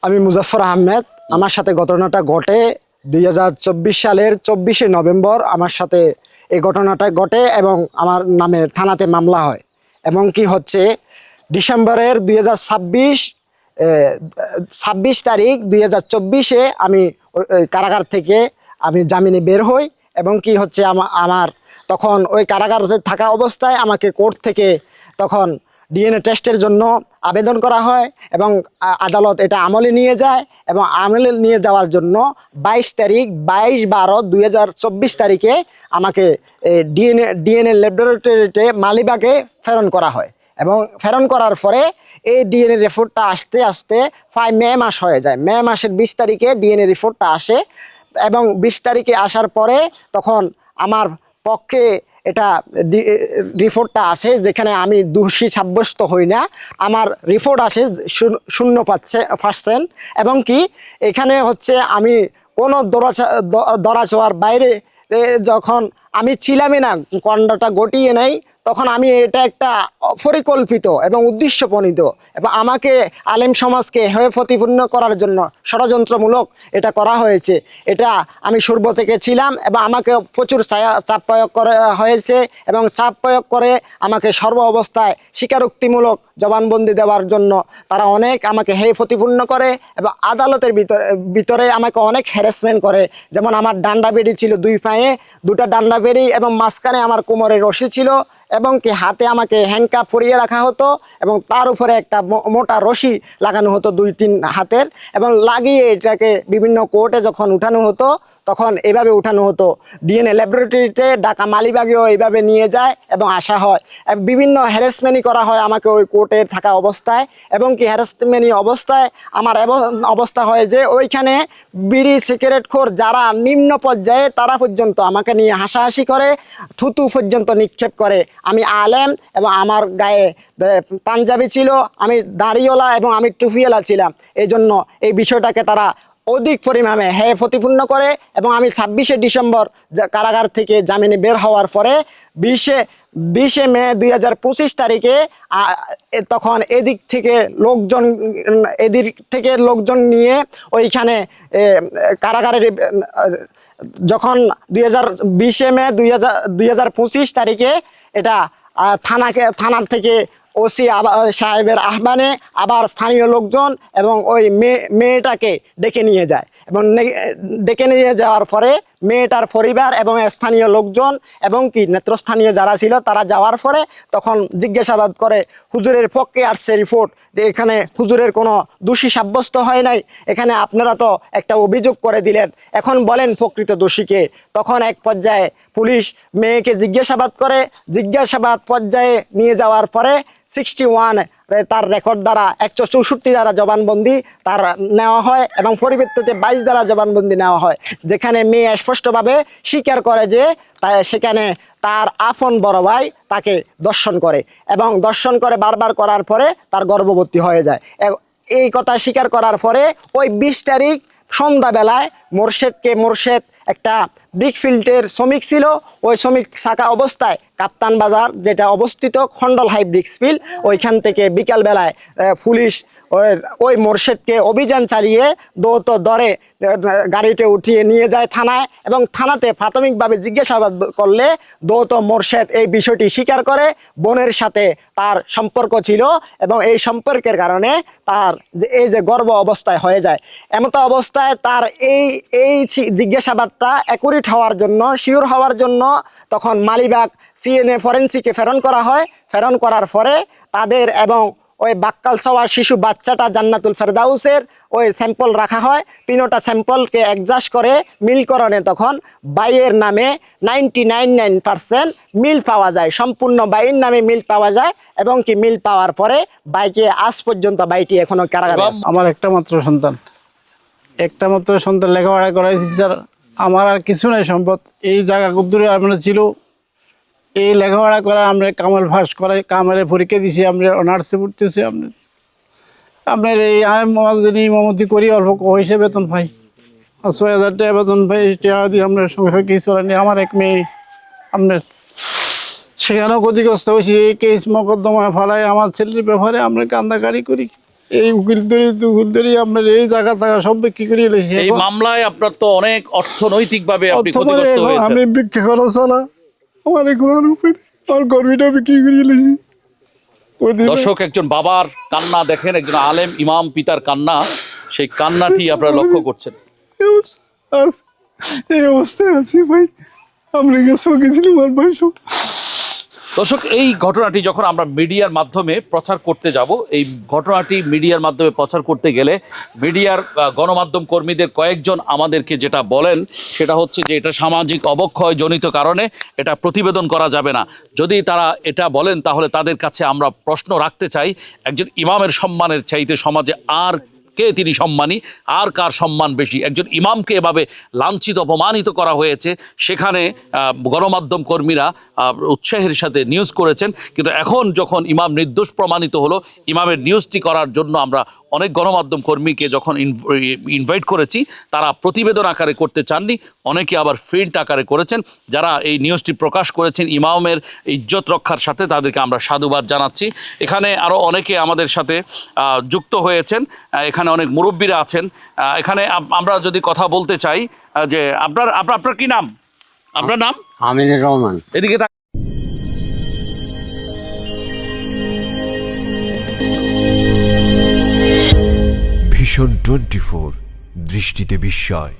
আমি মুজাফফর আহমেদ। আমার সাথে ঘটনাটা ঘটে 2024 সালের 24শে নভেম্বর আমার সাথে এই ঘটনাটা ঘটে এবং আমার নামে থানাতে মামলা হয়। এবং কি হচ্ছে ডিসেম্বরের 26 তারিখ 2024-এ আমি কারাগার থেকে আমি জামিনে বের হই। এবং কি হচ্ছে আমার তখন ওই কারাগারে থাকা অবস্থায় আমাকে কোর্ট থেকে তখন ডিএনএ টেস্টের জন্য আবেদন করা হয় এবং আদালত এটা আমলে নিয়ে যায় এবং আমলে নিয়ে যাওয়ার জন্য 22/12/2024 তারিখে আমাকে ডিএনএ ল্যাবরেটরিতে মালিবাগে প্রেরণ করা হয়। এবং প্রেরণ করার পরে এই ডিএনএ রিপোর্টটা আসতে আসতে প্রায় মে মাস হয়ে যায়। মে মাসের 20 তারিখে ডিএনএ রিপোর্টটা আসে এবং 20 তারিখে আসার পরে তখন আমার পক্ষে এটা রিপোর্টটা আসে যেখানে আমি দোষী সাব্যস্ত হই না। আমার রিপোর্ট আসে 0% এবং কি এখানে হচ্ছে আমি কোনো দরাছোয়ার বাইরে যখন আমি ছিলামই না, কাণ্ডটা ঘটিয়ে নাই, তখন আমি এটা একটা পরিকল্পিত এবং উদ্দেশ্যপ্রণীত এবং আমাকে আলেম সমাজকে হয়ে প্রতিপন্ন করার জন্য ষড়যন্ত্রমূলক এটা করা হয়েছে। এটা আমি পূর্ব থেকে ছিলাম এবং আমাকে প্রচুর চাপ প্রয়োগ করা হয়েছে এবং চাপ প্রয়োগ করে আমাকে সর্ব অবস্থায় স্বীকারোক্তিমূলক জবানবন্দি দেওয়ার জন্য তারা অনেক আমাকে হেয় প্রতিপন্ন করে এবং আদালতের ভিতরে আমাকে অনেক হ্যারাসমেন্ট করে। যেমন আমার ডান্ডা বেড়ি ছিল 2 পায়ে, 2টা ডান্ডা বেড়ি এবং মাঝখানে আমার কোমরে রশি ছিল এবং কি হাতে আমাকে হ্যান্ডকাপ পরিয়ে রাখা হতো এবং তার উপরে একটা মোটা রশি লাগানো হতো 2-3 হাতের এবং লাগিয়ে এটাকে বিভিন্ন কোর্টে যখন উঠানো হতো তখন এভাবে উঠানো হতো। ডিএনএ ল্যাবরেটরিতে ঢাকা মালিবাগেও এইভাবে নিয়ে যায় এবং আসা হয়। বিভিন্ন হ্যারাসমেন্টই করা হয় আমাকে ওই কোর্টে থাকা অবস্থায় এবং কি হ্যারাসমেন্ট অবস্থায় আমার অবস্থা হয় যে ওইখানে বিড়ি সিগারেটখোর যারা নিম্ন পর্যায়ে তারা পর্যন্ত আমাকে নিয়ে হাসাহাসি করে, থুতু পর্যন্ত নিক্ষেপ করে। আমি আলেম এবং আমার গায়ে পাঞ্জাবি ছিল, আমি দাড়িওয়ালা এবং আমি টুপিওয়ালা ছিলাম। এই জন্য এই বিষয়টাকে তারা অধিক পরিমাণে হেয় প্রতিপন্ন করে এবং আমি 26শে ডিসেম্বর কারাগার থেকে জামিনে বের হওয়ার পরে 20শে মে 2025 তারিখে তখন এদিক থেকে লোকজন নিয়ে ওইখানে কারাগারের যখন 20শে মে 2025 তারিখে এটা থানার থেকে ওসি সাহেবের আহ্বানে আবার স্থানীয় লোকজন এবং ওই মেয়েটাকে ডেকে নিয়ে যায় এবং ডেকে নিয়ে যাওয়ার পরে মেয়েটার পরিবার এবং স্থানীয় লোকজন এবং কি নেতৃস্থানীয় যারা ছিল তারা যাওয়ার পরে তখন জিজ্ঞাসাবাদ করে হুজুরের পক্ষে আসছে রিপোর্ট যে এখানে হুজুরের কোনো দোষী সাব্যস্ত হয় নাই, এখানে আপনারা তো একটা অভিযোগ করে দিলেন, এখন বলেন প্রকৃত দোষীকে। তখন এক পর্যায়ে পুলিশ মেয়েকে জিজ্ঞাসাবাদ করে, জিজ্ঞাসাবাদ পর্যায়ে নিয়ে যাওয়ার পরে 61 তার রেকর্ড দ্বারা 164 দ্বারা জবানবন্দি তার নেওয়া হয় এবং পরিবর্তিতে 22 দ্বারা জবানবন্দি নেওয়া হয়, যেখানে মেয়ে স্পষ্টভাবে স্বীকার করে যে সেখানে তার আপন বড় ভাই তাকে দর্শন করে এবং দর্শন করে বারবার করার পরে তার গর্ভবতী হয়ে যায়। এই কথা স্বীকার করার পরে ওই 20 তারিখ সন্ধ্যাবেলায় মোর্শেদ একটা ব্রিকফিল্ডের শ্রমিক ছিল, ওই শ্রমিক থাকা অবস্থায় কাপ্তান বাজার যেটা অবস্থিত খন্ডল হাই ব্রিক্সফিল, ওইখান থেকে বিকালবেলায় পুলিশ ওই মোর্শেদকে অভিযান চালিয়ে দরে গাড়িতে উঠিয়ে নিয়ে যায় থানায় এবং থানাতে প্রাথমিকভাবে জিজ্ঞাসাবাদ করলে মোর্শেদ এই বিষয়টি স্বীকার করে বোনের সাথে তার সম্পর্ক ছিল এবং এই সম্পর্কের কারণে তার এই যে গর্ভ অবস্থায় হয়ে যায়। এমত অবস্থায় তার এই জিজ্ঞাসাবাদটা অ্যাকুরেট হওয়ার জন্য, শিওর হওয়ার জন্য তখন মালিবাগ সিএনএ ফরেন্সিকে প্রেরণ করা হয়। প্রেরণ করার পরে তাদের এবং ওই বাক্কাল ছাওয়া শিশু বাচ্চাটা জান্নাতুল ফেরদাউসের ওই স্যাম্পল রাখা হয়। 3টা স্যাম্পলকে অ্যাডজাস্ট করে মিলকরণে তখন বাইয়ের নামে 99% মিল পাওয়া যায়, সম্পূর্ণ বাইয়ের নামে মিল পাওয়া যায় এবং কি মিল পাওয়ার পরে বাইকে আজ পর্যন্ত বাইটি এখনো কারাগারে আছে। আমার একটা মাত্র সন্তান লেখাপড়া করাইছি স্যার, আমার আর কিছু নাই সম্পদ। এই জায়গা কুদ্দুরে আপনার ছিল, এই লেখাপড়া করা আমরা কামাল ফাঁস করাই, কামালে পরীক্ষা দিছি, আমরা অনার্সে পড়তেছি। আপনার এই মমতি করি অল্প পয়সা বেতন পাই, 6,000 টাকা বেতন পাই, টাকা দিয়ে আমরা সংসার কিছু চলানি। আমার এক মেয়ে আপনার সেখানেও ক্ষতিগ্রস্ত হয়েছি। এই কেস মকদ্দমা ফেলায় আমার ছেলের ব্যাপারে আমরা কান্দাকারি করি। এই উকিল ধরে আপনার এই জায়গা সব বিক্রি করে এলেছি। এই মামলায় আপনার তো অনেক অর্থনৈতিকভাবে আপনি ক্ষতিগ্রস্ত হয়েছেন। আমি ভিক্ষা করা ছাড়া আমার এখন আর উপায় নেই। আমার গর্বিটা বিক্রি করে এলেছি। দর্শক, একজন বাবার কান্না দেখেন, একজন আলেম ইমাম পিতার কান্না, সেই কান্নাটি আপনারা লক্ষ্য করছেন। এই অবস্থায় আছি ভাই, আমরা গেছিলাম আমার ভাই সব। দর্শক, এই ঘটনাটি যখন আমরা মিডিয়ার মাধ্যমে প্রচার করতে যাব, এই ঘটনাটি মিডিয়ার মাধ্যমে প্রচার করতে গেলে মিডিয়ার গণমাধ্যম কর্মীদের কয়েকজন আমাদেরকে যেটা বলেন সেটা হচ্ছে যে এটা সামাজিক অবক্ষয় জনিত কারণে এটা প্রতিবেদন করা যাবে না। যদি তারা এটা বলেন তাহলে তাদের কাছে আমরা প্রশ্ন রাখতে চাই, একজন ইমামের সম্মানের চাইতে সমাজে আর কে তিনি সম্মানী, আর কার সম্মান বেশি? একজন ইমামকে এভাবে লাঞ্ছিত অপমানিত করা হয়েছে, সেখানে গণমাধ্যম কর্মীরা উৎসাহের সাথে নিউজ করেছেন, কিন্তু এখন যখন ইমাম নির্দোষ প্রমাণিত হলো, ইমামের নিউজটি করার জন্য আমরা অনেক গণমাধ্যম কর্মীকে যখন ইনভাইট করেছি, তারা প্রতিবেদন আকারে করতে চাননি, অনেকে আবার প্রিন্ট আকারে করেছেন। যারা এই নিউজটি প্রকাশ করেছেন ইমামের ইজ্জত রক্ষার সাথে, তাদেরকে আমরা সাধুবাদ জানাচ্ছি। এখানে আরও অনেকে আমাদের সাথে যুক্ত হয়েছেন, এখানে অনেক মুরব্বীরা আছেন। এখানে আমরা যদি কথা বলতে চাই যে আপনার কি নাম? আপনার নাম? আমিনুর রহমান। এদিকে ভিশন 24 দৃষ্টিতে বিস্ময়।